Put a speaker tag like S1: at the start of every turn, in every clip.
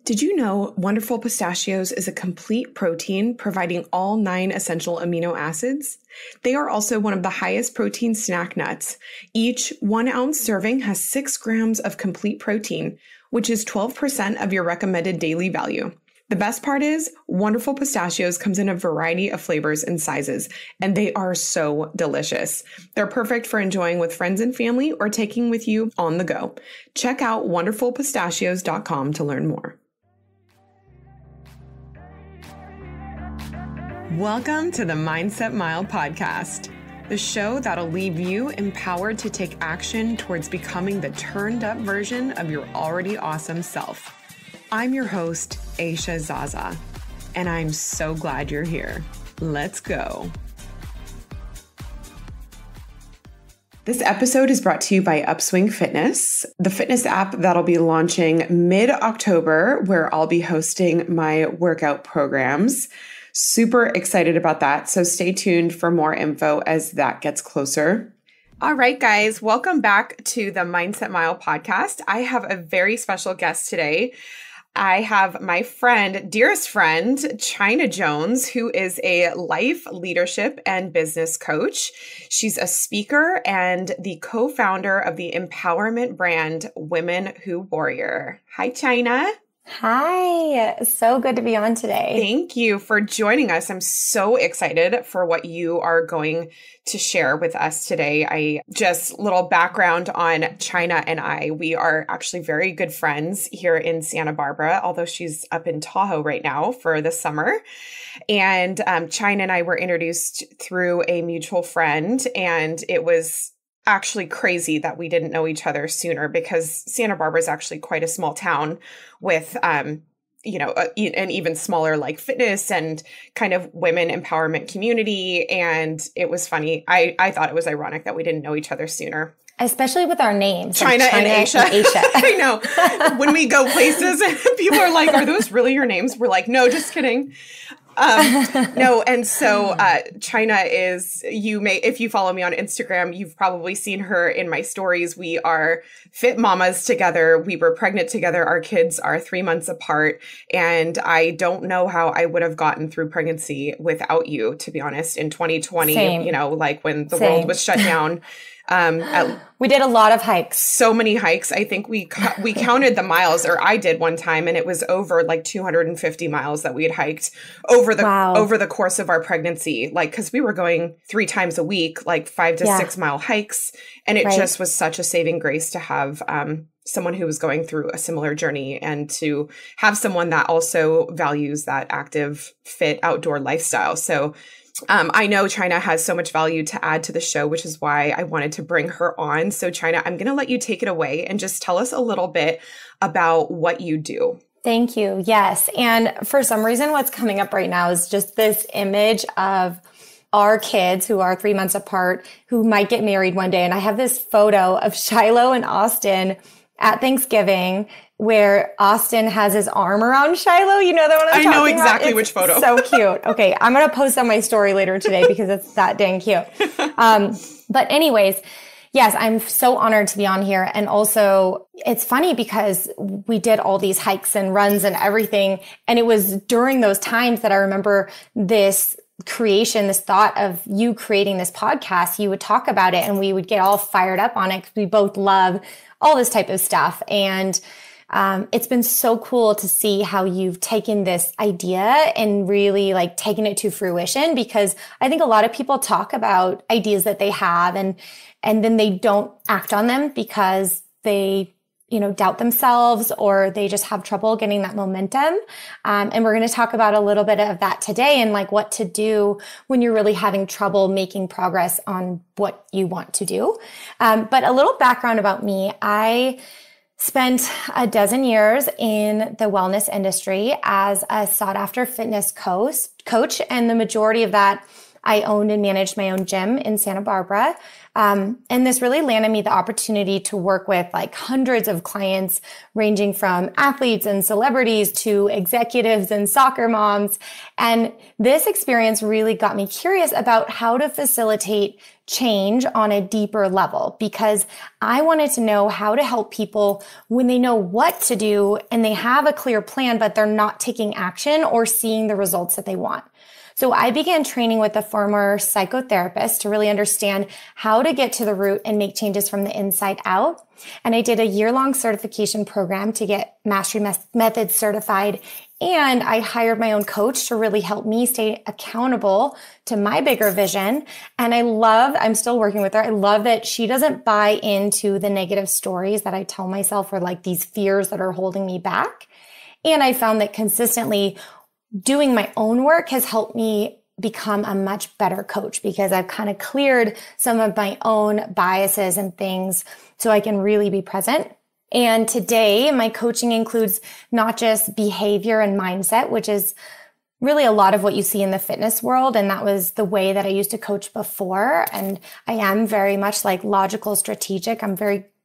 S1: Did you know Wonderful Pistachios is a complete protein providing all 9 essential amino acids? They are also one of the highest protein snack nuts. Each 1 ounce serving has 6 grams of complete protein, which is 12% of your recommended daily value. The best part is Wonderful Pistachios comes in a variety of flavors and sizes, and they are so delicious. They're perfect for enjoying with friends and family or taking with you on the go. Check out wonderfulpistachios.com to learn more. Welcome to the Mindset Mile podcast, the show that'll leave you empowered to take action towards becoming the turned up version of your already awesome self. I'm your host, Aisha Zaza, and I'm so glad you're here. Let's go. This episode is brought to you by Upswing Fitness, the fitness app that'll be launching mid-October, where I'll be hosting my workout programs. Super excited about that. So stay tuned for more info as that gets closer. All right, guys, welcome back to the Mindset Mile podcast. I have a very special guest today. I have my friend, dearest friend, China Jones, who is a life, leadership, and business coach. She's a speaker and the co-founder of the empowerment brand Women Who Warrior. Hi, China.
S2: Hi, so good to be on today.
S1: Thank you for joining us. I'm so excited for what you are going to share with us today. Just little background on China and I. We are actually very good friends here in Santa Barbara, although she's up in Tahoe right now for the summer. And China and I were introduced through a mutual friend, and it was actually crazy that we didn't know each other sooner, because Santa Barbara is actually quite a small town with, an even smaller like fitness and kind of women empowerment community. And it was funny. I thought it was ironic that we didn't know each other sooner.
S2: Especially with our names.
S1: China and Aisha. I know. When we go places and people are like, are those really your names? We're like, no, just kidding. No. And so, China is, if you follow me on Instagram, you've probably seen her in my stories. We are fit mamas together. We were pregnant together. Our kids are 3 months apart. And I don't know how I would have gotten through pregnancy without you, to be honest, in 2020,
S2: Same.
S1: Like when the world was shut down.
S2: We did a lot of hikes.
S1: So many hikes. I think we counted the miles, or I did one time, and it was over like 250 miles that we had hiked over the course of our pregnancy. Like, because we were going 3 times a week, like 5 to 6 mile hikes, and it just was such a saving grace to have someone who was going through a similar journey, and to have someone that also values that active, fit, outdoor lifestyle. So I know China has so much value to add to the show, which is why I wanted to bring her on. So China, I'm going to let you take it away and just tell us a little bit about what you do.
S2: Thank you. Yes. And for some reason, what's coming up right now is just this image of our kids who are 3 months apart, who might get married one day. And I have this photo of Shiloh and Austin at Thanksgiving, where Austin has his arm around Shiloh. You know the one I'm talking about? I know
S1: exactly which photo.
S2: So cute. Okay. I'm going to post on my story later today because it's that dang cute. But anyways, yes, I'm so honored to be on here. And also it's funny because we did all these hikes and runs and everything. And it was during those times that I remember this creation, this thought of you creating this podcast. You would talk about it and we would get all fired up on it because we both love all this type of stuff. And it's been so cool to see how you've taken this idea and really like taken it to fruition, because I think a lot of people talk about ideas that they have and then they don't act on them because they, doubt themselves, or they just have trouble getting that momentum. And we're going to talk about a little bit of that today, and like what to do when you're really having trouble making progress on what you want to do. But a little background about me. I spent a dozen years in the wellness industry as a sought after fitness coach. And the majority of that I owned and managed my own gym in Santa Barbara. And this really landed me the opportunity to work with like hundreds of clients ranging from athletes and celebrities to executives and soccer moms. And this experience really got me curious about how to facilitate change on a deeper level, because I wanted to know how to help people when they know what to do and they have a clear plan, but they're not taking action or seeing the results that they want. So I began training with a former psychotherapist to really understand how to get to the root and make changes from the inside out. And I did a year-long certification program to get Mastery Methods certified. And I hired my own coach to really help me stay accountable to my bigger vision. And I'm still working with her. I love that she doesn't buy into the negative stories that I tell myself or like these fears that are holding me back. And I found that consistently doing my own work has helped me become a much better coach, because I've kind of cleared some of my own biases and things so I can really be present. And today my coaching includes not just behavior and mindset, which is really a lot of what you see in the fitness world. And that was the way that I used to coach before. And I am very much like logical, strategic.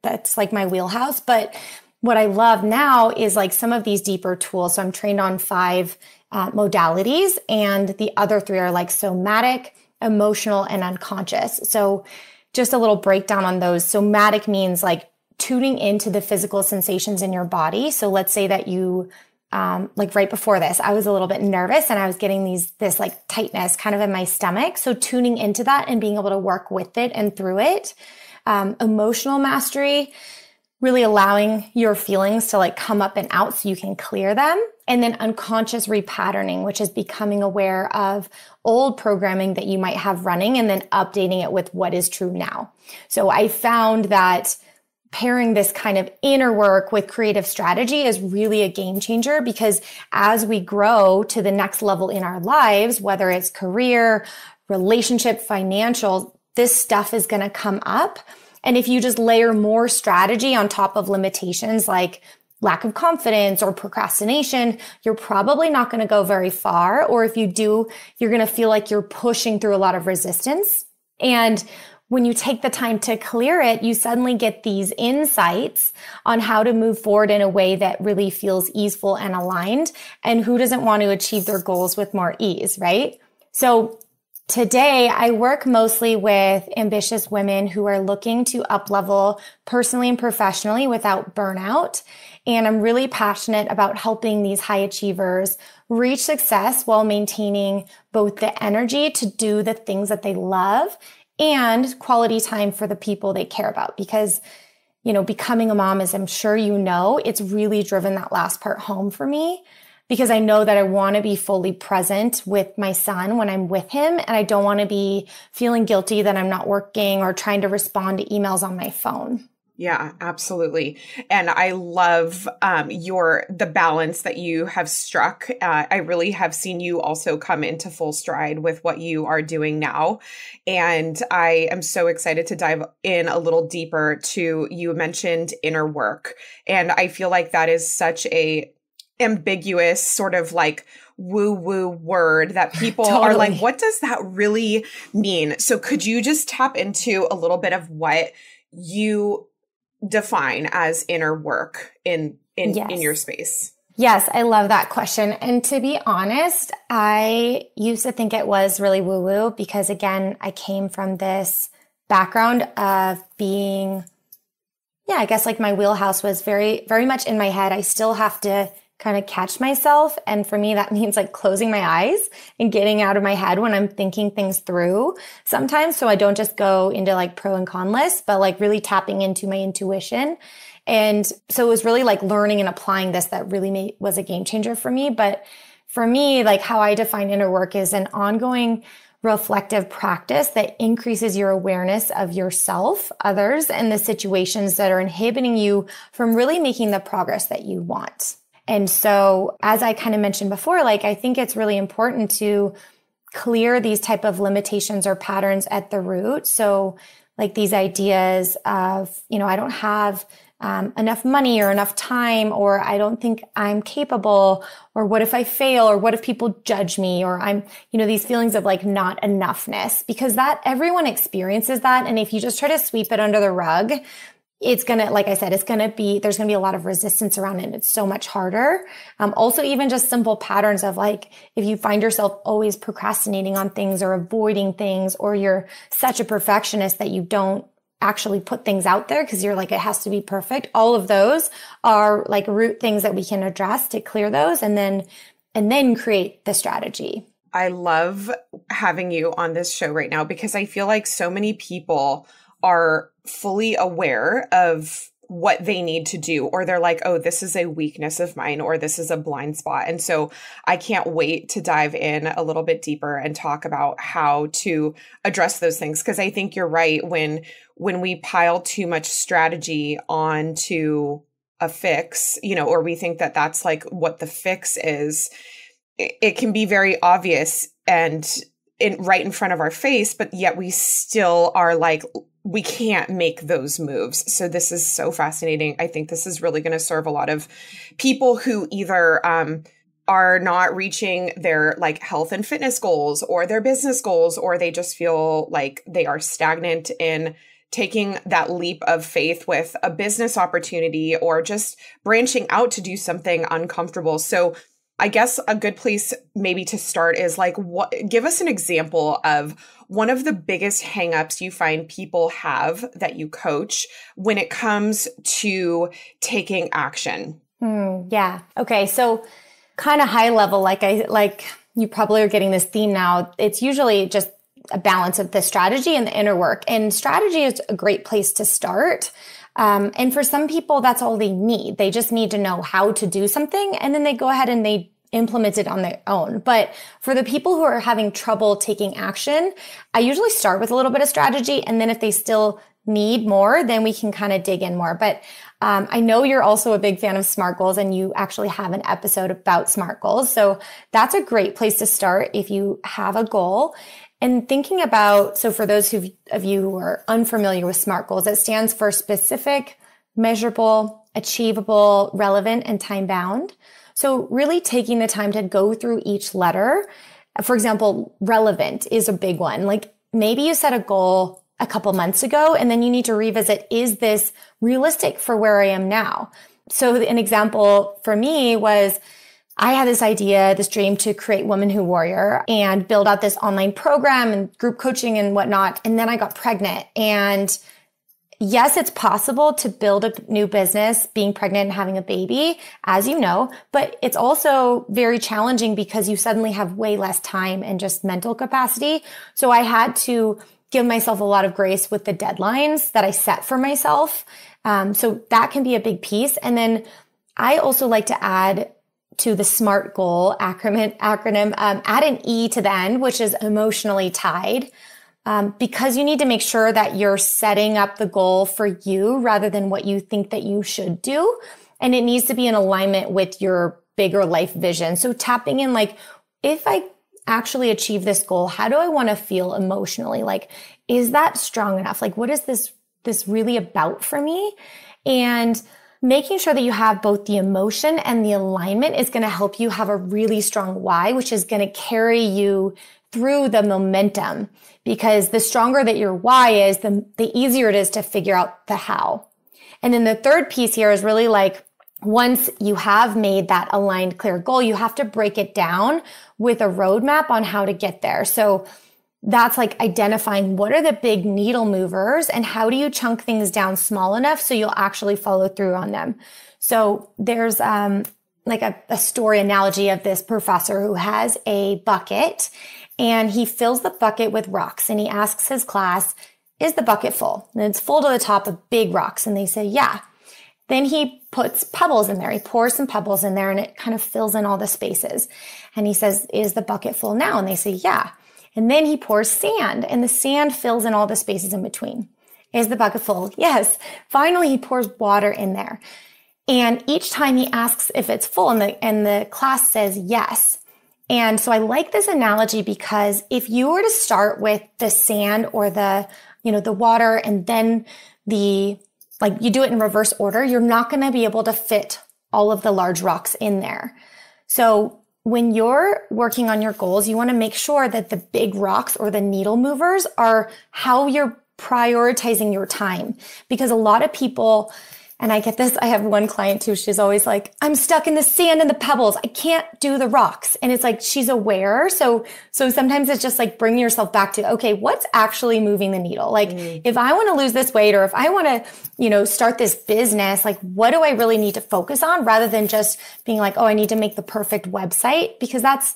S2: That's like my wheelhouse. But what I love now is like some of these deeper tools. So I'm trained on 5 modalities, and the other 3 are like somatic, emotional, and unconscious. So just a little breakdown on those. Somatic means like tuning into the physical sensations in your body. So let's say that you, like right before this, I was a little bit nervous and I was getting this like tightness kind of in my stomach. So tuning into that and being able to work with it and through it. Emotional mastery, really allowing your feelings to like come up and out so you can clear them. And then unconscious repatterning, which is becoming aware of old programming that you might have running and then updating it with what is true now. So I found that pairing this kind of inner work with creative strategy is really a game changer, because as we grow to the next level in our lives, whether it's career, relationship, financial, this stuff is going to come up. And if you just layer more strategy on top of limitations like lack of confidence or procrastination, you're probably not going to go very far. Or if you do, you're going to feel like you're pushing through a lot of resistance. And when you take the time to clear it, you suddenly get these insights on how to move forward in a way that really feels easeful and aligned. And who doesn't want to achieve their goals with more ease, right? So today, I work mostly with ambitious women who are looking to up-level personally and professionally without burnout. And I'm really passionate about helping these high achievers reach success while maintaining both the energy to do the things that they love and quality time for the people they care about. Because, becoming a mom, as I'm sure you know, it's really driven that last part home for me. Because I know that I want to be fully present with my son when I'm with him. And I don't want to be feeling guilty that I'm not working or trying to respond to emails on my phone.
S1: Yeah, absolutely. And I love the balance that you have struck. I really have seen you also come into full stride with what you are doing now. And I am so excited to dive in a little deeper to, you mentioned inner work. And I feel like that is such a ambiguous sort of like woo-woo word that people
S2: Totally.
S1: are like, what does that really mean? So could you just tap into a little bit of what you define as inner work in your space?
S2: Yes, I love that question. And to be honest, I used to think it was really woo-woo because, again, I came from this background of being, I guess like my wheelhouse was very, very much in my head. I still have to kind of catch myself. And for me, that means like closing my eyes and getting out of my head when I'm thinking things through sometimes. So I don't just go into like pro and con lists, but like really tapping into my intuition. And so it was really like learning and applying this that really was a game changer for me. But for me, like how I define inner work is an ongoing reflective practice that increases your awareness of yourself, others, and the situations that are inhibiting you from really making the progress that you want. And so, as I kind of mentioned before, like, I think it's really important to clear these type of limitations or patterns at the root. So like these ideas of, I don't have enough money or enough time, or I don't think I'm capable, or what if I fail, or what if people judge me, or these feelings of like not enoughness, because that everyone experiences that. And if you just try to sweep it under the rug, it's going to, like I said, there's going to be a lot of resistance around it. And it's so much harder. Also, even just simple patterns of like, if you find yourself always procrastinating on things or avoiding things, or you're such a perfectionist that you don't actually put things out there because you're like, it has to be perfect. All of those are like root things that we can address to clear those and then create the strategy.
S1: I love having you on this show right now because I feel like so many people are fully aware of what they need to do, or they're like, oh, this is a weakness of mine, or this is a blind spot. And so I can't wait to dive in a little bit deeper and talk about how to address those things. Because I think you're right. When we pile too much strategy onto a fix, or we think that that's like what the fix is, it can be very obvious and right in front of our face, but yet we still are like, we can't make those moves. So this is so fascinating. I think this is really going to serve a lot of people who either are not reaching their like health and fitness goals or their business goals, or they just feel like they are stagnant in taking that leap of faith with a business opportunity or just branching out to do something uncomfortable. So I guess a good place maybe to start is like, give us an example of one of the biggest hangups you find people have that you coach when it comes to taking action.
S2: Yeah. Okay. So kind of high level, like you probably are getting this theme now. It's usually just a balance of the strategy and the inner work. And strategy is a great place to start. And for some people, that's all they need. They just need to know how to do something, and then they go ahead and they implement it on their own. But for the people who are having trouble taking action, I usually start with a little bit of strategy. And then if they still need more, then we can kind of dig in more. But I know you're also a big fan of SMART goals, and you actually have an episode about SMART goals. So that's a great place to start if you have a goal. And thinking about, so for those of you who are unfamiliar with SMART goals, it stands for specific, measurable, achievable, relevant, and time bound. So really taking the time to go through each letter. For example, relevant is a big one. Like maybe you set a goal a couple months ago, and then you need to revisit, is this realistic for where I am now? So an example for me was, I had this idea, this dream to create Woman Who Warrior and build out this online program and group coaching and whatnot. And then I got pregnant. And yes, it's possible to build a new business being pregnant and having a baby, as you know, but it's also very challenging because you suddenly have way less time and just mental capacity. So I had to give myself a lot of grace with the deadlines that I set for myself. So that can be a big piece. And then I also like to add to the SMART goal acronym, add an E to the end, which is emotionally tied, because you need to make sure that you're setting up the goal for you rather than what you think that you should do. And it needs to be in alignment with your bigger life vision. So tapping in, like, if I actually achieve this goal, how do I want to feel emotionally? Like, is that strong enough? Like, what is this really about for me? And making sure that you have both the emotion and the alignment is going to help you have a really strong why, which is going to carry you through the momentum, because the stronger that your why is, the easier it is to figure out the how. And then the third piece here is really like, once you have made that aligned, clear goal, you have to break it down with a roadmap on how to get there. So that's like identifying what are the big needle movers and how do you chunk things down small enough so you'll actually follow through on them. So there's like a story analogy of this professor who has a bucket, and he fills the bucket with rocks, and he asks his class, is the bucket full? And it's full to the top of big rocks. And they say, yeah. Then he puts pebbles in there. He pours some pebbles in there, and it kind of fills in all the spaces. And he says, is the bucket full now? And they say, yeah. And then he pours sand, and the sand fills in all the spaces in between. Is the bucket full? Yes. Finally, he pours water in there. And each time he asks if it's full, and the class says yes. And so I like this analogy because if you were to start with the sand or the water and then the like you do it in reverse order, you're not going to be able to fit all of the large rocks in there. So when you're working on your goals, you want to make sure that the big rocks or the needle movers are how you're prioritizing your time. Because a lot of people, and I get this, I have one client too, she's always like, I'm stuck in the sand and the pebbles. I can't do the rocks. And it's like, she's aware. So sometimes it's just like bringing yourself back to, okay, what's actually moving the needle? Like if I want to lose this weight, or if I want to, start this business, like what do I really need to focus on, rather than just being like, oh, I need to make the perfect website, because that's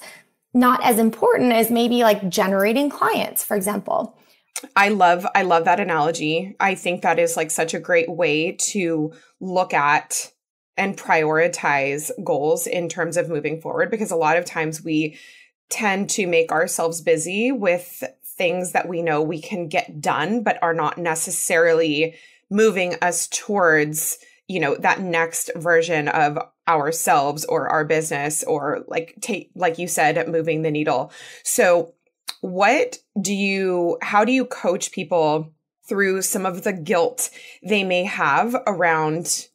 S2: not as important as maybe like generating clients, for example.
S1: I love that analogy. I think that is like such a great way to look at and prioritize goals in terms of moving forward, because a lot of times we tend to make ourselves busy with things that we know we can get done, but are not necessarily moving us towards, that next version of ourselves or our business, or like you said, moving the needle. So how do you coach people through some of the guilt they may have around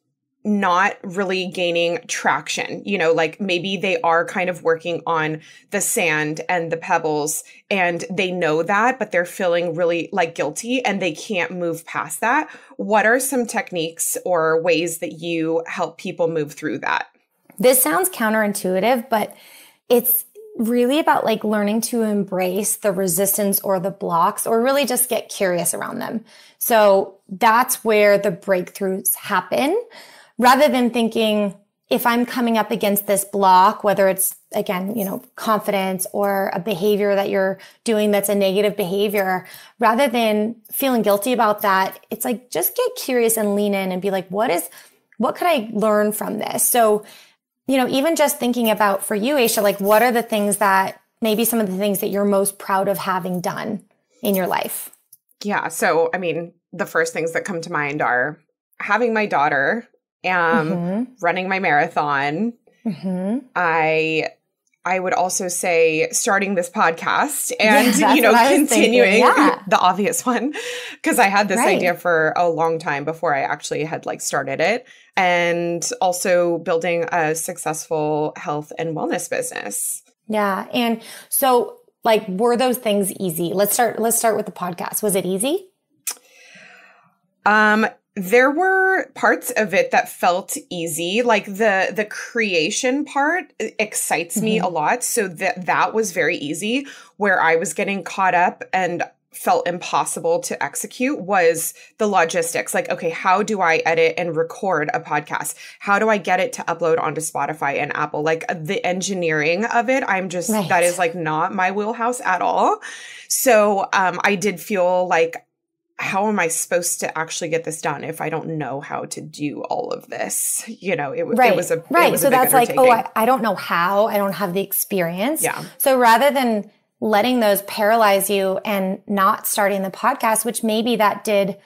S1: not really gaining traction? Like maybe they are kind of working on the sand and the pebbles and they know that, but they're feeling really like guilty and they can't move past that. What are some techniques or ways that you help people move through that?
S2: This sounds counterintuitive, but it's really about like learning to embrace the resistance or the blocks, or really just get curious around them. So that's where the breakthroughs happen, rather than thinking, if I'm coming up against this block, whether it's, again, confidence or a behavior that you're doing that's a negative behavior, rather than feeling guilty about that, it's like, just get curious and lean in and be like, what could I learn from this? So even just thinking about, for you, Aisha, like what are the things that, maybe some of the things that you're most proud of having done in your life?
S1: Yeah. So, the first things that come to mind are having my daughter, running my marathon. Mm-hmm. I would also say starting this podcast and, continuing the obvious one, because I had this idea for a long time before I actually had started it. And also building a successful health and wellness business. Yeah.
S2: And so were those things easy? Let's start with the podcast. Was it easy?
S1: There were parts of it that felt easy. Like the creation part excites me a lot. So that was very easy. Where I was getting caught up and felt impossible to execute was the logistics. Like, okay, how do I edit and record a podcast? How do I get it to upload onto Spotify and Apple? Like the engineering of it, that is not my wheelhouse at all. So I did feel like, how am I supposed to actually get this done if I don't know how to do all of this? It was a
S2: so that's like, oh, I don't know how. I don't have the experience.
S1: Yeah.
S2: So rather than letting those paralyze you and not starting the podcast, which maybe that did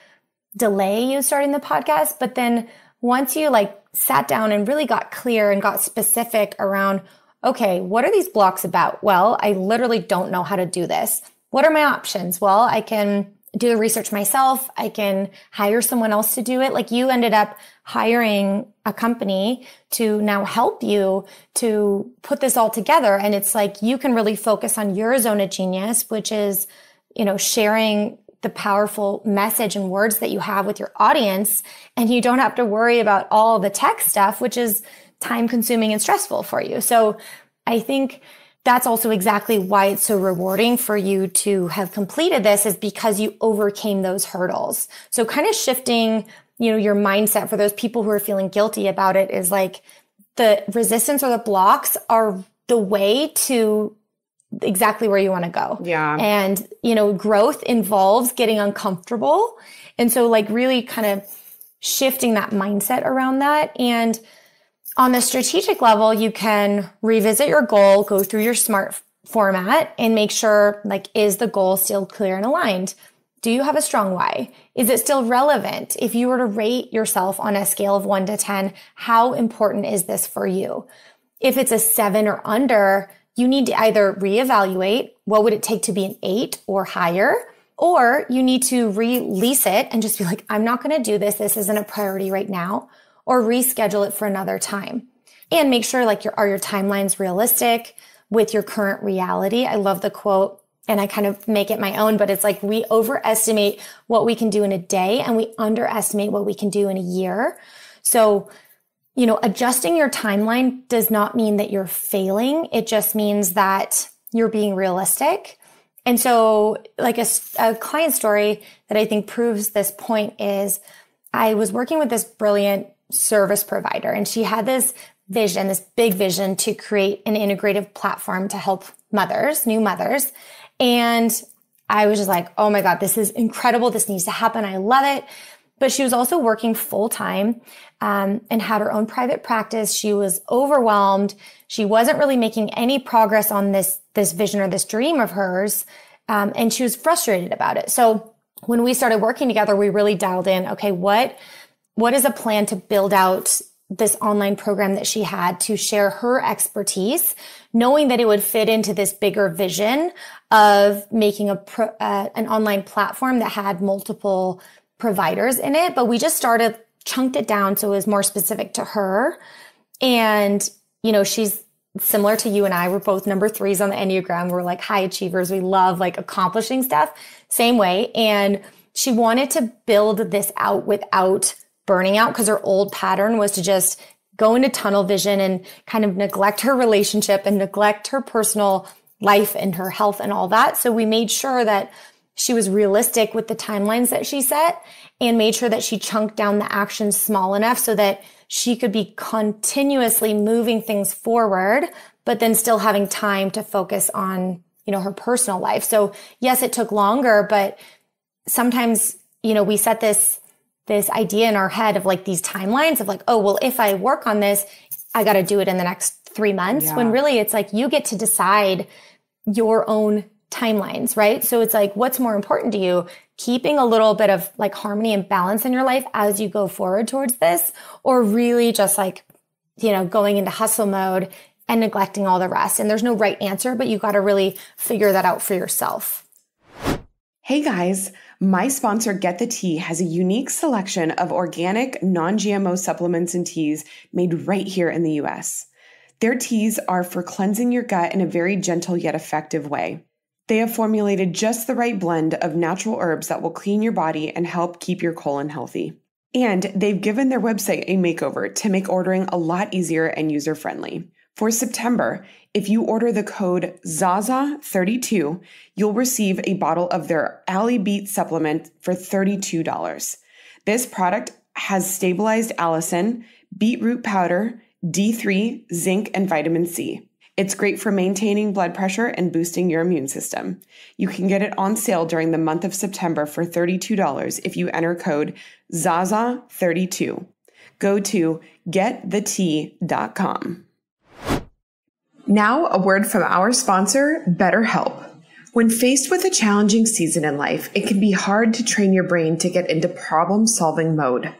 S2: delay you starting the podcast, but then once you sat down and really got clear and got specific around, okay, what are these blocks about? Well, I literally don't know how to do this. What are my options? Well, I can do the research myself. I can hire someone else to do it. You ended up hiring a company to now help you to put this all together. And it's you can really focus on your zone of genius, which is, sharing the powerful message and words that you have with your audience. And you don't have to worry about all the tech stuff, which is time consuming and stressful for you. So I think that's also exactly why it's so rewarding for you to have completed this, is because you overcame those hurdles. So kind of shifting, your mindset for those people who are feeling guilty about it is the resistance or the blocks are the way to exactly where you want to go.
S1: Yeah.
S2: And, growth involves getting uncomfortable. And so really kind of shifting that mindset around that. And on the strategic level, you can revisit your goal, go through your SMART format and make sure, is the goal still clear and aligned? Do you have a strong why? Is it still relevant? If you were to rate yourself on a scale of 1 to 10, how important is this for you? If it's a 7 or under, you need to either reevaluate, what would it take to be an 8 or higher? Or you need to release it and just be like, I'm not going to do this. This isn't a priority right now, or reschedule it for another time. And make sure like are your timelines realistic with your current reality? I love the quote, and I kind of make it my own, but it's like we overestimate what we can do in a day and we underestimate what we can do in a year. So, adjusting your timeline does not mean that you're failing. It just means that you're being realistic. And so like a client story that I think proves this point is I was working with this brilliant service provider, and she had this vision, this big vision to create an integrative platform to help mothers, new mothers. And I was just like, oh my God, this is incredible. This needs to happen. I love it. But she was also working full time, and had her own private practice. She was overwhelmed. She wasn't really making any progress on this vision or this dream of hers. And she was frustrated about it. So when we started working together, we really dialed in, okay, what is a plan to build out this online program that she had to share her expertise, knowing that it would fit into this bigger vision of making an online platform that had multiple providers in it. But we just chunked it down so it was more specific to her. And, she's similar to you and I. We're both number 3s on the Enneagram. We're like high achievers. We love like accomplishing stuff. Same way. And she wanted to build this out without burning out, because her old pattern was to just go into tunnel vision and kind of neglect her relationship and neglect her personal life and her health and all that. So we made sure that she was realistic with the timelines that she set, and made sure that she chunked down the actions small enough so that she could be continuously moving things forward, but then still having time to focus on, her personal life. So yes, it took longer, but sometimes, we set this idea in our head of like these timelines of like, oh, well, if I work on this, I got to do it in the next 3 months. Yeah. When really it's like you get to decide your own timelines, right? So it's like, what's more important to you? Keeping a little bit of like harmony and balance in your life as you go forward towards this, or really just like, going into hustle mode and neglecting all the rest. And there's no right answer, but you got to really figure that out for yourself.
S1: Hey guys, my sponsor Get the Tea has a unique selection of organic, non-GMO supplements and teas made right here in the US. Their teas are for cleansing your gut in a very gentle yet effective way. They have formulated just the right blend of natural herbs that will clean your body and help keep your colon healthy. And they've given their website a makeover to make ordering a lot easier and user-friendly. For September, if you order the code ZAZA32, you'll receive a bottle of their Alley Beet supplement for $32. This product has stabilized allicin, beetroot powder, D3, zinc, and vitamin C. It's great for maintaining blood pressure and boosting your immune system. You can get it on sale during the month of September for $32 if you enter code ZAZA32. Go to getthetea.com. Now, a word from our sponsor, BetterHelp. When faced with a challenging season in life, it can be hard to train your brain to get into problem-solving mode.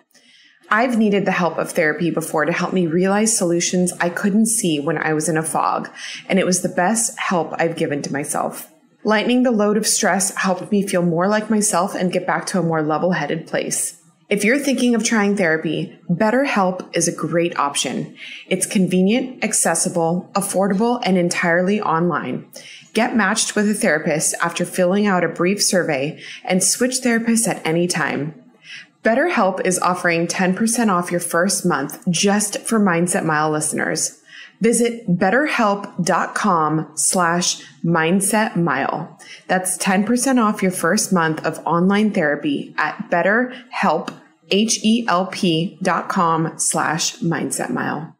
S1: I've needed the help of therapy before to help me realize solutions I couldn't see when I was in a fog, and it was the best help I've given to myself. Lightening the load of stress helped me feel more like myself and get back to a more level-headed place. If you're thinking of trying therapy, BetterHelp is a great option. It's convenient, accessible, affordable, and entirely online. Get matched with a therapist after filling out a brief survey and switch therapists at any time. BetterHelp is offering 10% off your first month just for Mindset Mile listeners. Visit betterhelp.com/mindsetmile. That's 10% off your first month of online therapy at BetterHelp, HELP.com/mindsetmile.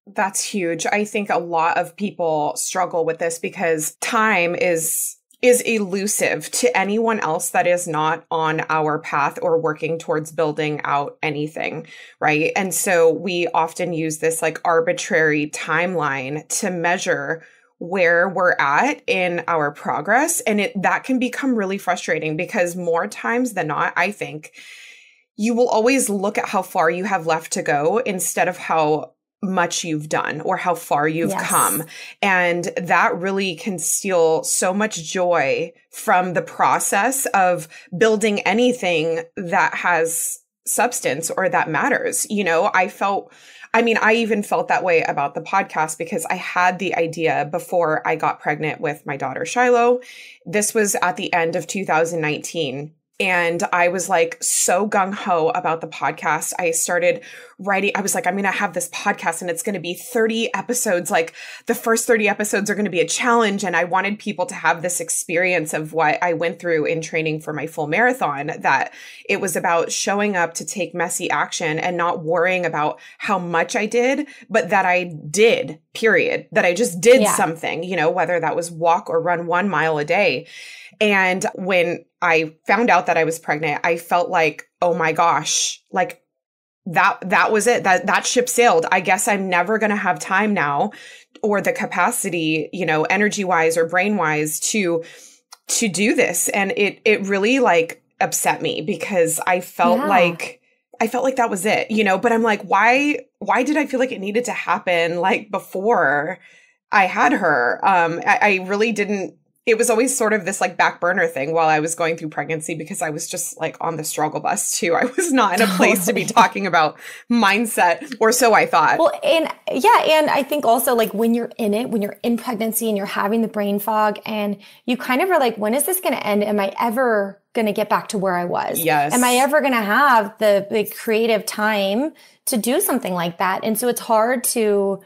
S1: That's huge. I think a lot of people struggle with this because time is elusive to anyone else that is not on our path or working towards building out anything, right? And so we often use this like arbitrary timeline to measure where we're at in our progress. And that can become really frustrating because more times than not, I think you will always look at how far you have left to go instead of how much you've done or how far you've
S2: Yes.
S1: come. And that really can steal so much joy from the process of building anything that has substance or that matters. You know, I even felt that way about the podcast because I had the idea before I got pregnant with my daughter, Shiloh. This was at the end of 2019. And I was like so gung ho about the podcast. I started writing. I was like, I'm going to have this podcast and it's going to be 30 episodes. Like the first 30 episodes are going to be a challenge. And I wanted people to have this experience of what I went through in training for my full marathon, that it was about showing up to take messy action and not worrying about how much I did, but that I did, period, that I just did something, you know, whether that was walk or run 1 mile a day. And when I found out that I was pregnant, I felt like, oh my gosh, like that was it. That ship sailed. I guess I'm never going to have time now or the capacity, you know, energy wise or brain wise to do this. And it really like upset me because I felt like that was it, you know, but I'm like, why did I feel like it needed to happen like before I had her? I really didn't. It was always sort of this like back burner thing while I was going through pregnancy because I was just like on the struggle bus too. I was not in a place to be talking about mindset, or so I thought.
S2: Well, and I think also like when you're in it, when you're in pregnancy and you're having the brain fog and you kind of are like, when is this going to end? Am I ever going to get back to where I was?
S1: Yes.
S2: Am I ever going to have the creative time to do something like that? And so it's hard to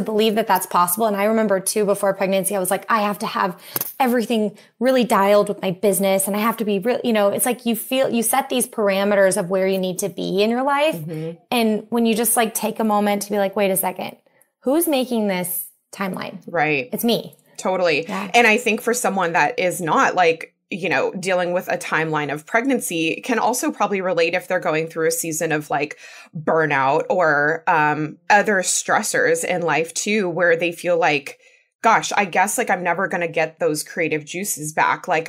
S2: believe that that's possible. And I remember too, before pregnancy, I was like, I have to have everything really dialed with my business. And I have to be real, you know, it's like you set these parameters of where you need to be in your life. Mm-hmm. And when you just like take a moment to be like, wait a second, who's making this timeline?
S1: Right.
S2: It's me.
S1: Totally. Yeah. And I think for someone that is not like, you know, dealing with a timeline of pregnancy can also probably relate if they're going through a season of like burnout or other stressors in life too, where they feel like, gosh, I guess like I'm never going to get those creative juices back. Like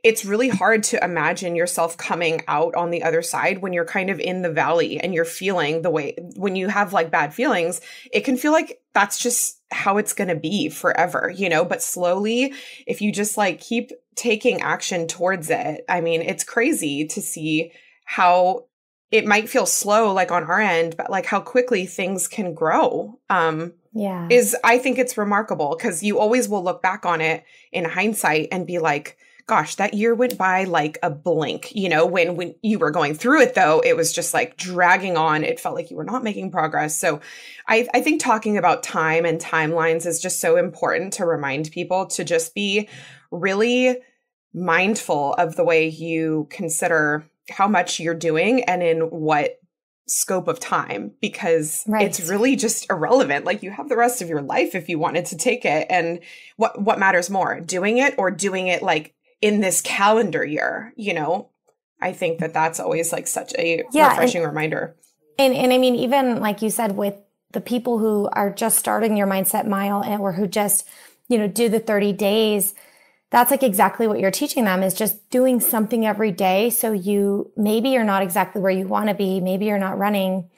S1: it's really hard to imagine yourself coming out on the other side when you're kind of in the valley and you're feeling the way when you have like bad feelings, it can feel like that's just how it's going to be forever, you know, but slowly, if you just like keep taking action towards it, I mean, it's crazy to see how it might feel slow, like on our end, but like how quickly things can grow. I think it's remarkable because you always will look back on it in hindsight and be like, gosh, that year went by like a blink, you know, when you were going through it though, it was just like dragging on. It felt like you were not making progress. So I think talking about time and timelines is just so important to remind people to just be really mindful of the way you consider how much you're doing and in what scope of time, because it's really just irrelevant. Like you have the rest of your life if you wanted to take it. And what matters more, doing it or doing it like in this calendar year, you know? I think that that's always like such a refreshing reminder.
S2: And I mean, even like you said, with the people who are just starting your mindset mile or who just, you know, do the 30 days, that's like exactly what you're teaching them is just doing something every day. So maybe you're not exactly where you want to be. Maybe you're not running.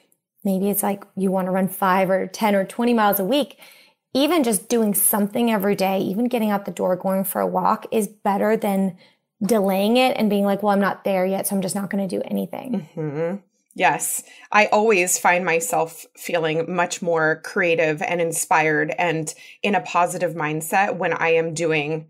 S2: Maybe it's like you want to run 5 or 10 or 20 miles a week. Even just doing something every day, even getting out the door, going for a walk is better than delaying it and being like, well, I'm not there yet, so I'm just not going to do anything.
S1: Mm-hmm. Yes. I always find myself feeling much more creative and inspired and in a positive mindset when I am doing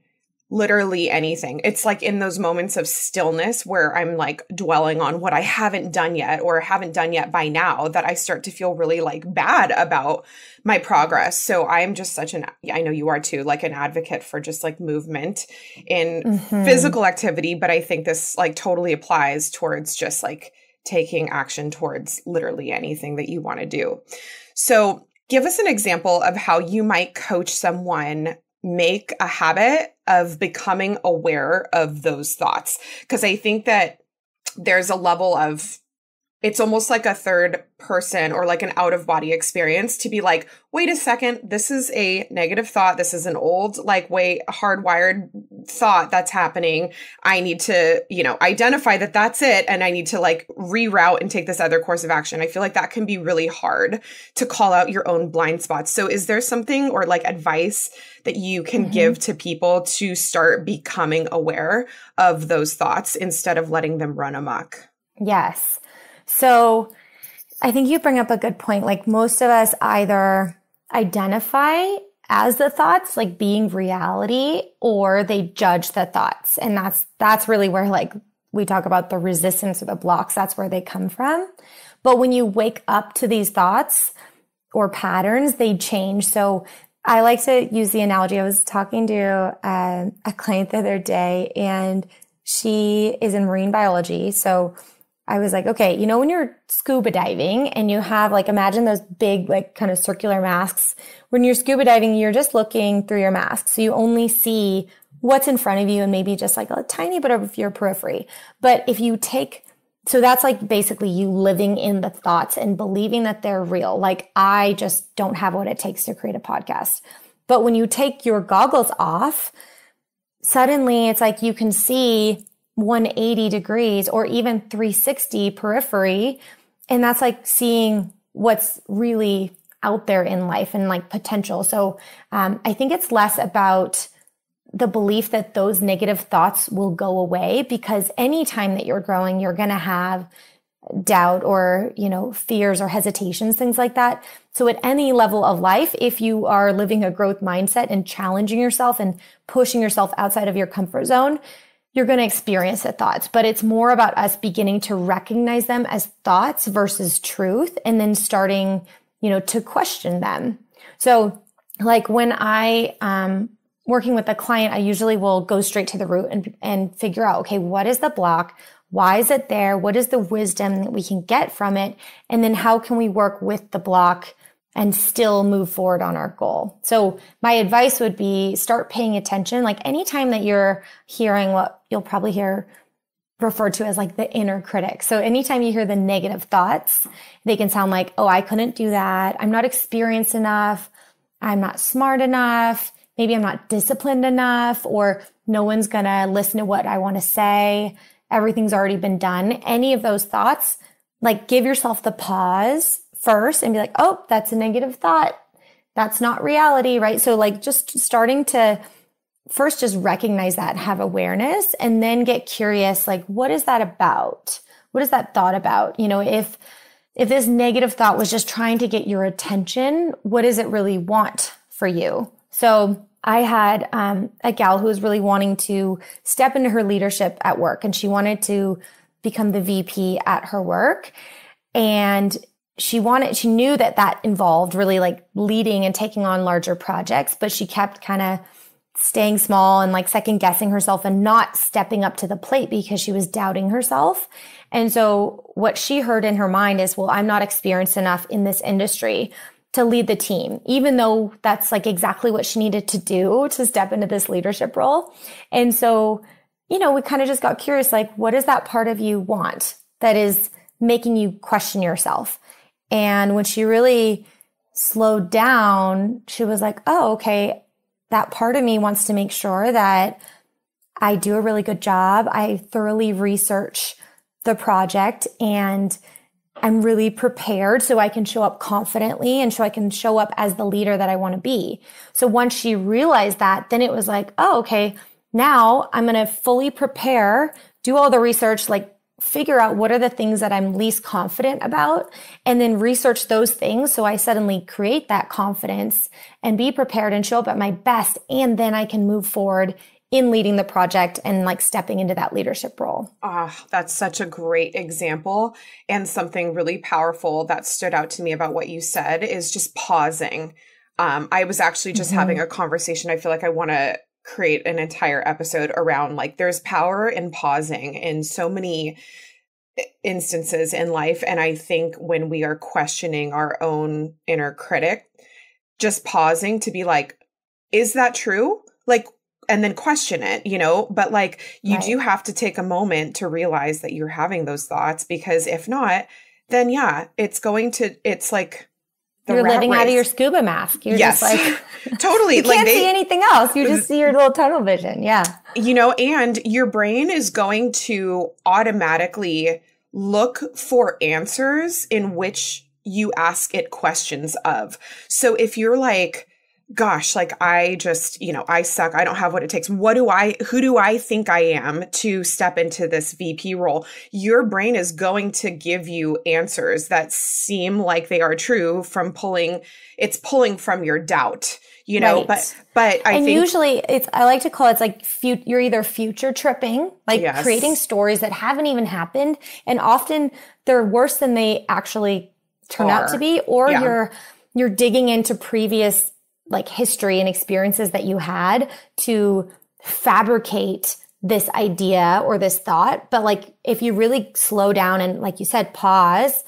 S1: literally anything. It's like in those moments of stillness where I'm like dwelling on what I haven't done yet or haven't done yet by now that I start to feel really like bad about my progress. So I'm just I know you are too, like an advocate for just like movement in physical activity. But I think this like totally applies towards just like taking action towards literally anything that you want to do. So give us an example of how you might coach someone make a habit of becoming aware of those thoughts. Because I think that there's a level of it's almost like a third person or like an out of body experience to be like, wait a second, this is a negative thought. This is an old, like way hardwired thought that's happening. I need to, identify that that's it. And I need to like reroute and take this other course of action. I feel like that can be really hard to call out your own blind spots. So is there something or like advice that you can give to people to start becoming aware of those thoughts instead of letting them run amok?
S2: Yes. So I think you bring up a good point. Like most of us either identify as the thoughts, like being reality, or they judge the thoughts. And that's really where like we talk about the resistance or the blocks. That's where they come from. But when you wake up to these thoughts or patterns, they change. So I like to use the analogy. I was talking to a client the other day, and she is in marine biology. So I was like, okay, when you're scuba diving and you have like, imagine those big, like kind of circular masks. When you're scuba diving, you're just looking through your mask. So you only see what's in front of you and maybe just like a tiny bit of your periphery. But if you so that's like basically you living in the thoughts and believing that they're real. Like I just don't have what it takes to create a podcast. But when you take your goggles off, suddenly it's like you can see 180 degrees or even 360 periphery. And that's like seeing what's really out there in life and like potential. So I think it's less about the belief that those negative thoughts will go away, because anytime that you're growing, you're going to have doubt or, fears or hesitations, things like that. So at any level of life, if you are living a growth mindset and challenging yourself and pushing yourself outside of your comfort zone, you're going to experience the thoughts. But it's more about us beginning to recognize them as thoughts versus truth, and then starting, to question them. So like when I working with a client, I usually will go straight to the root and figure out, okay, what is the block? Why is it there? What is the wisdom that we can get from it? And then how can we work with the block and still move forward on our goal? So my advice would be start paying attention. Like anytime that you're hearing what you'll probably hear referred to as like the inner critic. So anytime you hear the negative thoughts, they can sound like, oh, I couldn't do that. I'm not experienced enough. I'm not smart enough. Maybe I'm not disciplined enough, or no one's going to listen to what I want to say. Everything's already been done. Any of those thoughts, like give yourself the pause first and be like, oh, that's a negative thought. That's not reality, right? So like just starting to first just recognize that, have awareness, and then get curious, like, what is that about? What is that thought about? If this negative thought was just trying to get your attention, what does it really want for you? So I had a gal who was really wanting to step into her leadership at work, and she wanted to become the VP at her work. And she knew that involved really like leading and taking on larger projects, but she kept kind of staying small and like second guessing herself and not stepping up to the plate because she was doubting herself. And so what she heard in her mind is, well, I'm not experienced enough in this industry to lead the team, even though that's like exactly what she needed to do to step into this leadership role. And so, we kind of just got curious, like, what does that part of you want that is making you question yourself? And when she really slowed down, she was like, oh, okay, that part of me wants to make sure that I do a really good job. I thoroughly research the project and I'm really prepared so I can show up confidently and so I can show up as the leader that I want to be. So once she realized that, then it was like, oh, okay, now I'm going to fully prepare, do all the research, like figure out what are the things that I'm least confident about, and then research those things. So I suddenly create that confidence and be prepared and show up at my best. And then I can move forward in leading the project and like stepping into that leadership role.
S1: That's such a great example, and something really powerful that stood out to me about what you said is just pausing. I was actually just having a conversation. I feel like I want to create an entire episode around like there's power in pausing in so many instances in life. And I think when we are questioning our own inner critic, just pausing to be like, is that true? Like, and then question it, but like you do have to take a moment to realize that you're having those thoughts, because if not, then yeah, it's like the
S2: you're
S1: rat
S2: living
S1: race.
S2: out of your scuba mask. You're
S1: Yes.
S2: just like,
S1: Totally.
S2: you can't see anything else. You just see your little tunnel vision. Yeah.
S1: And your brain is going to automatically look for answers in which you ask it questions of. So if you're like, gosh, like I just, I suck. I don't have what it takes. Who do I think I am to step into this VP role? Your brain is going to give you answers that seem like they are true it's pulling from your doubt,
S2: Right.
S1: but I think
S2: usually I like to call it like you're either future tripping, like
S1: Yes.
S2: creating stories that haven't even happened. And often they're worse than they actually turn out to be, or you're digging into previous like history and experiences that you had to fabricate this idea or this thought. But like, if you really slow down and, like you said, pause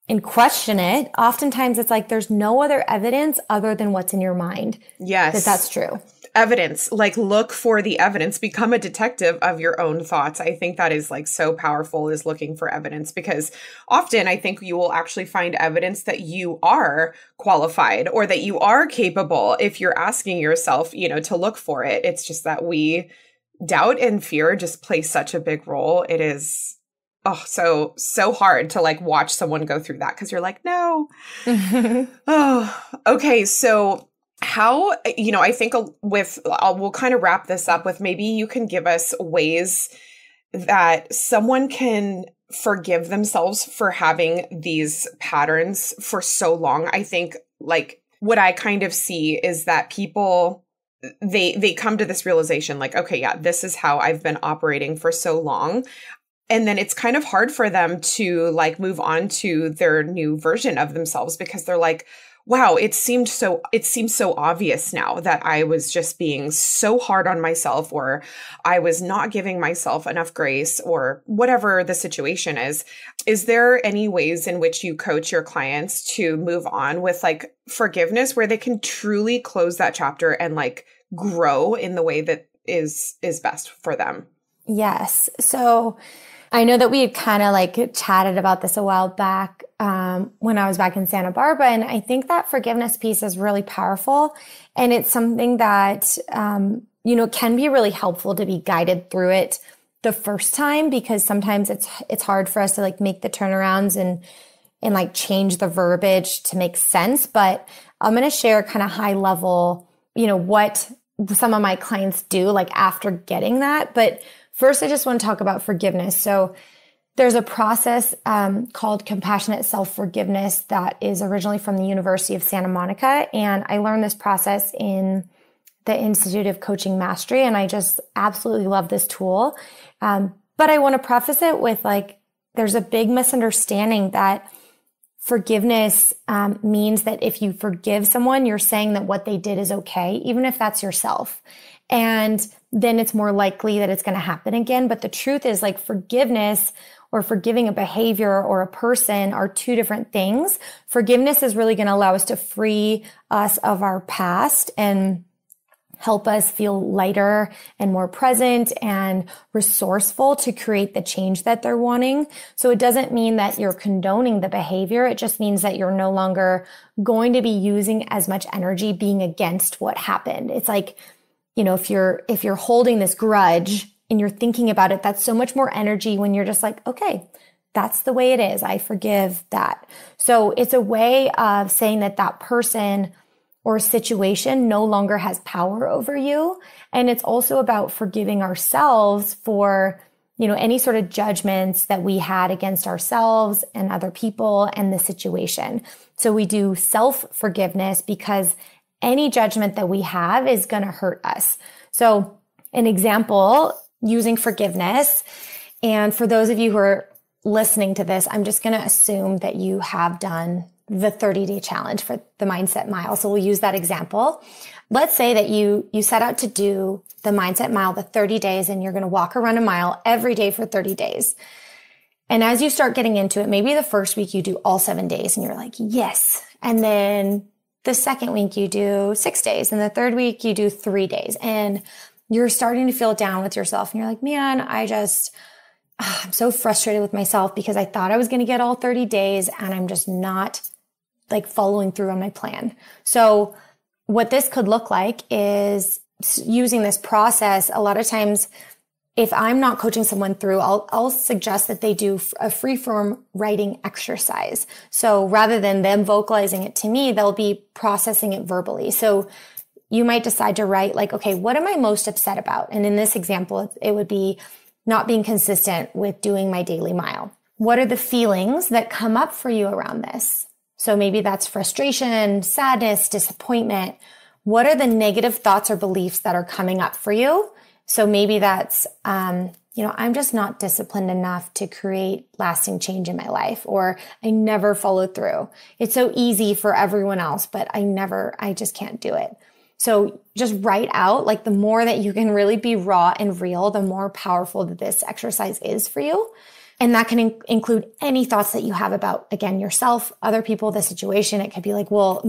S2: and question it, oftentimes it's like, there's no other evidence other than what's in your mind.
S1: Yes.
S2: That's true.
S1: Evidence, like look for the evidence, become a detective of your own thoughts. I think that is like so powerful, is looking for evidence, because often I think you will actually find evidence that you are qualified or that you are capable if you're asking yourself, to look for it. It's just that doubt and fear just play such a big role. It is so hard to like watch someone go through that, because you're like, no. Oh, okay. So how, I think we'll kind of wrap this up with, maybe you can give us ways that someone can forgive themselves for having these patterns for so long. I think like what I kind of see is that people, they come to this realization like, okay, yeah, this is how I've been operating for so long. And then it's kind of hard for them to like move on to their new version of themselves, because they're like, wow, it seems so obvious now that I was just being so hard on myself, or I was not giving myself enough grace, or whatever the situation is. Is there any ways in which you coach your clients to move on with like forgiveness, where they can truly close that chapter and like grow in the way that is best for them?
S2: Yes. So I know that we had kind of like chatted about this a while back when I was back in Santa Barbara. And I think that forgiveness piece is really powerful. And it's something that, can be really helpful to be guided through it the first time, because sometimes it's hard for us to like make the turnarounds and like change the verbiage to make sense. But I'm going to share kind of high level, what some of my clients do like after getting that. But first, I just want to talk about forgiveness. So there's a process called compassionate self-forgiveness that is originally from the University of Santa Monica. And I learned this process in the Institute of Coaching Mastery. And I just absolutely love this tool. But I want to preface it with like, there's a big misunderstanding that forgiveness means that if you forgive someone, you're saying that what they did is okay, even if that's yourself. And then it's more likely that it's going to happen again. But the truth is, like, forgiveness or forgiving a behavior or a person are two different things. Forgiveness is really going to allow us to free us of our past and help us feel lighter and more present and resourceful to create the change that they're wanting. So it doesn't mean that you're condoning the behavior. It just means that you're no longer going to be using as much energy being against what happened. It's like, if you're holding this grudge and you're thinking about it, that's so much more energy when you're just like, okay, that's the way it is. I forgive that. So it's a way of saying that that person or situation no longer has power over you. And it's also about forgiving ourselves for, any sort of judgments that we had against ourselves and other people and the situation. So we do self-forgiveness because any judgment that we have is going to hurt us. So an example using forgiveness, and for those of you who are listening to this, I'm just going to assume that you have done the 30-day challenge for the Mindset Mile. So we'll use that example. Let's say that you set out to do the Mindset Mile, the 30 days, and you're going to walk around a mile every day for 30 days. And as you start getting into it, maybe the first week you do all 7 days and you're like, yes. And then the second week you do 6 days, and the third week you do 3 days, and you're starting to feel down with yourself and you're like, man, I'm so frustrated with myself because I thought I was going to get all 30 days and I'm just not like following through on my plan. So what this could look like is using this process. A lot of times, if I'm not coaching someone through, I'll suggest that they do a free form writing exercise. So rather than them vocalizing it to me, they'll be processing it verbally. So you might decide to write like, okay, what am I most upset about? And in this example, it would be not being consistent with doing my daily mile. What are the feelings that come up for you around this? So maybe that's frustration, sadness, disappointment. What are the negative thoughts or beliefs that are coming up for you? So maybe that's, I'm just not disciplined enough to create lasting change in my life, or I never followed through. It's so easy for everyone else, but I just can't do it. So just write out, like the more that you can really be raw and real, the more powerful that this exercise is for you. And that can include any thoughts that you have about, again, yourself, other people, the situation. It could be like, well,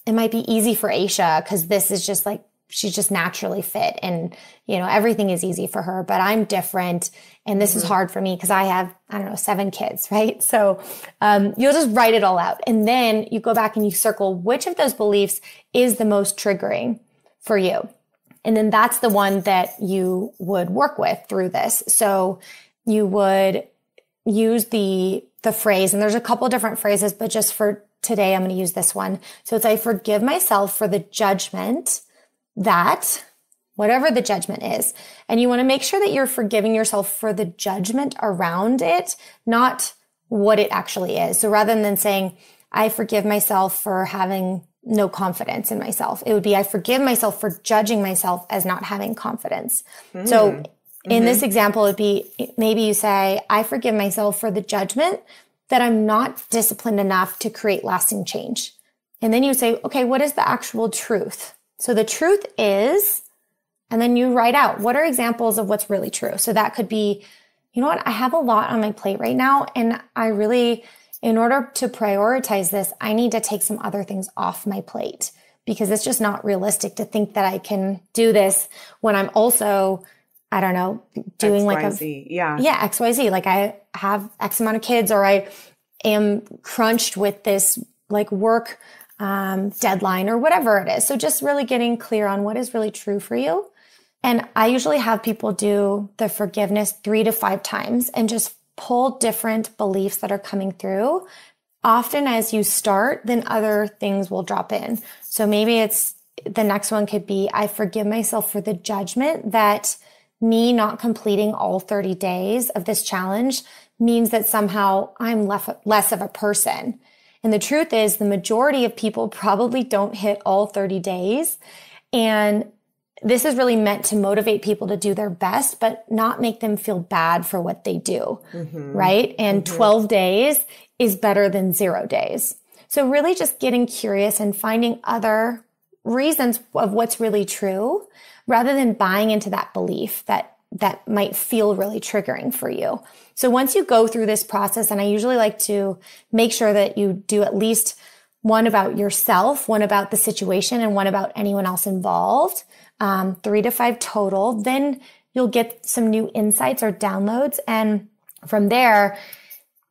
S2: it might be easy for Aisha because this is just like, she's just naturally fit and, everything is easy for her, but I'm different. And this is hard for me because I have, 7 kids, right? So you'll just write it all out. And then you go back and you circle which of those beliefs is the most triggering for you. And then that's the one that you would work with through this. So you would use the phrase, and there's a couple different phrases, but just for today, I'm going to use this one. So it's, I forgive myself for the judgment that, whatever the judgment is. And you want to make sure that you're forgiving yourself for the judgment around it, not what it actually is. So rather than saying, I forgive myself for having no confidence in myself, it would be, I forgive myself for judging myself as not having confidence. So in this example, it'd be, maybe you say, I forgive myself for the judgment that I'm not disciplined enough to create lasting change. And then you say, okay, what is the actual truth? So the truth is, and then you write out, what are examples of what's really true? So that could be, you know what, I have a lot on my plate right now. And I really, in order to prioritize this, I need to take some other things off my plate because it's just not realistic to think that I can do this when I'm also, doing
S1: XYZ,
S2: XYZ. Like I have X amount of kids, or I am crunched with this like work deadline or whatever it is. So just really getting clear on what is really true for you. And I usually have people do the forgiveness 3 to 5 times and just pull different beliefs that are coming through. Often as you start, then other things will drop in. So maybe it's the next one could be, I forgive myself for the judgment that me not completing all 30 days of this challenge means that somehow I'm less of a person. And the truth is the majority of people probably don't hit all 30 days. And this is really meant to motivate people to do their best, but not make them feel bad for what they do, right? And 12 days is better than 0 days. So really just getting curious and finding other reasons of what's really true rather than buying into that belief that might feel really triggering for you. So once you go through this process, and I usually like to make sure that you do at least one about yourself, one about the situation, and one about anyone else involved, 3 to 5 total, then you'll get some new insights or downloads. And from there,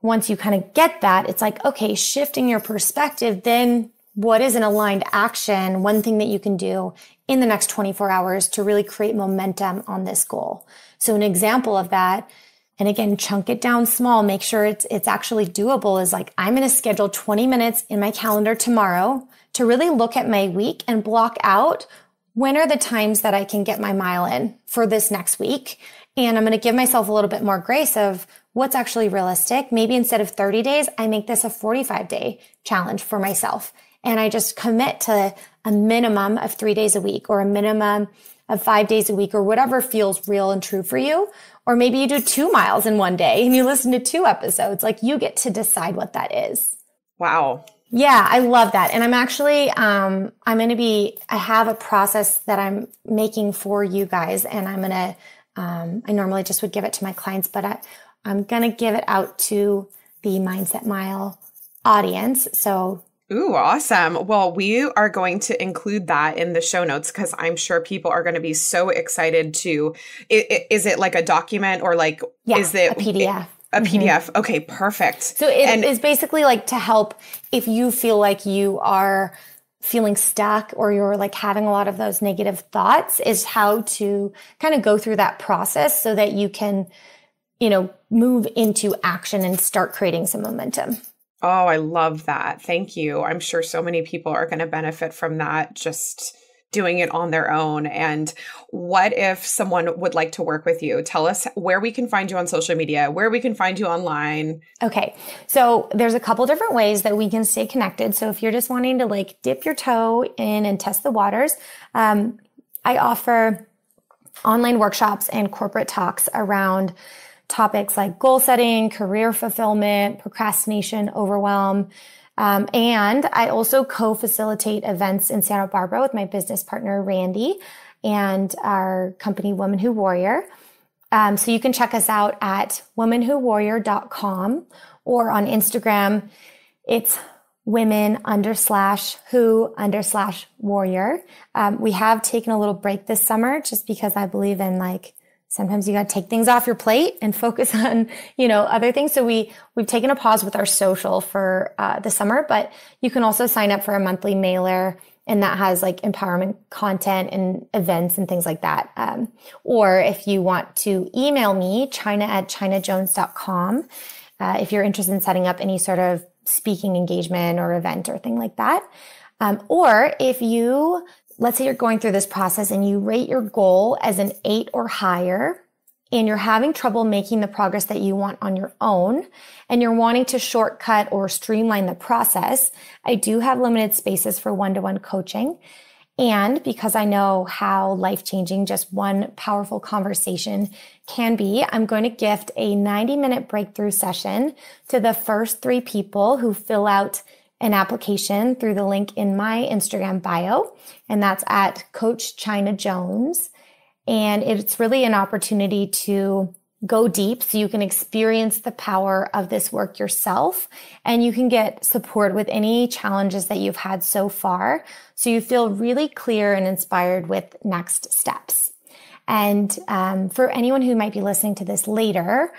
S2: once you kind of get that, it's like, okay, shifting your perspective, then what is an aligned action, one thing that you can do in the next 24 hours to really create momentum on this goal? So an example of that, and again, chunk it down small, make sure it's actually doable, is like, I'm going to schedule 20 minutes in my calendar tomorrow to really look at my week and block out when are the times that I can get my mile in for this next week. And I'm going to give myself a little bit more grace of what's actually realistic. Maybe instead of 30 days, I make this a 45-day challenge for myself. And I just commit to a minimum of 3 days a week, or a minimum of 5 days a week, or whatever feels real and true for you. Or maybe you do 2 miles in one day and you listen to 2 episodes. Like, you get to decide what that is.
S1: Wow.
S2: Yeah, I love that. And I'm actually, I have a process that I'm making for you guys, and I'm going to, I normally just would give it to my clients, but I'm going to give it out to the Mindset Mile audience. So
S1: Ooh, awesome. Well, we are going to include that in the show notes because I'm sure people are going to be so excited to, is it like a document or like, is it
S2: a PDF?
S1: A PDF. Okay, perfect.
S2: So it is basically like to help if you feel like you are feeling stuck or you're like having a lot of those negative thoughts, is how to kind of go through that process so that you can, move into action and start creating some momentum.
S1: Oh, I love that. Thank you. I'm sure so many people are going to benefit from that, just doing it on their own. And what if someone would like to work with you? Tell us where we can find you on social media, where we can find you online.
S2: Okay. So there's a couple different ways that we can stay connected. So if you're just wanting to like dip your toe in and test the waters, I offer online workshops and corporate talks around topics like goal setting, career fulfillment, procrastination, overwhelm. And I also co-facilitate events in Santa Barbara with my business partner, Randy, and our company, Woman Who Warrior. So you can check us out at womanwhowarrior.com, or on Instagram, it's women_who_warrior. We have taken a little break this summer just because I believe in sometimes you got to take things off your plate and focus on, other things. So we've taken a pause with our social for the summer, but you can also sign up for a monthly mailer, and that has like empowerment content and events and things like that. Or if you want to email me, china@chinajones.com, if you're interested in setting up any sort of speaking engagement or event or thing like that. Or if let's say you're going through this process and you rate your goal as an 8 or higher, and you're having trouble making the progress that you want on your own, and you're wanting to shortcut or streamline the process, I do have limited spaces for one-to-one coaching. And because I know how life-changing just one powerful conversation can be, I'm going to gift a 90-minute breakthrough session to the first 3 people who fill out an application through the link in my Instagram bio, and that's at Coach China Jones. And it's really an opportunity to go deep so you can experience the power of this work yourself, and you can get support with any challenges that you've had so far, so you feel really clear and inspired with next steps. And for anyone who might be listening to this later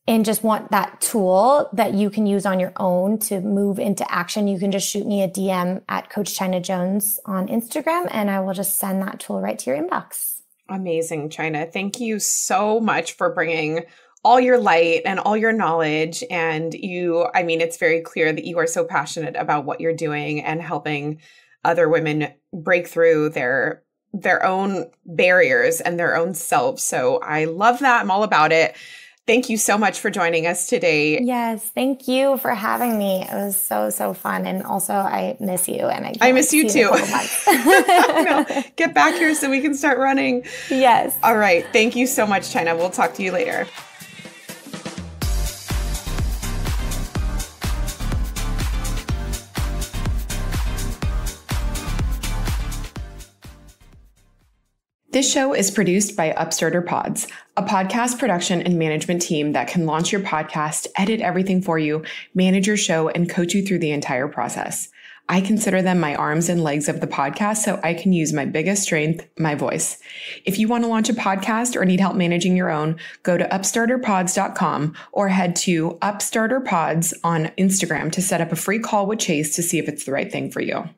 S2: and just want that tool that you can use on your own to move into action, you can just shoot me a DM at Coach China Jones on Instagram, and I will just send that tool right to your inbox.
S1: Amazing, China. Thank you so much for bringing all your light and all your knowledge. And it's very clear that you are so passionate about what you're doing and helping other women break through their own barriers and their own selves. So I love that. I'm all about it. Thank you so much for joining us today.
S2: Yes, thank you for having me. It was so fun. And also, I miss you. And
S1: I miss you too. No, get back here so we can start running.
S2: Yes.
S1: All right. Thank you so much, China. We'll talk to you later. This show is produced by Upstarter Pods, a podcast production and management team that can launch your podcast, edit everything for you, manage your show, and coach you through the entire process. I consider them my arms and legs of the podcast so I can use my biggest strength, my voice. If you want to launch a podcast or need help managing your own, go to upstarterpods.com or head to Upstarter Pods on Instagram to set up a free call with Chase to see if it's the right thing for you.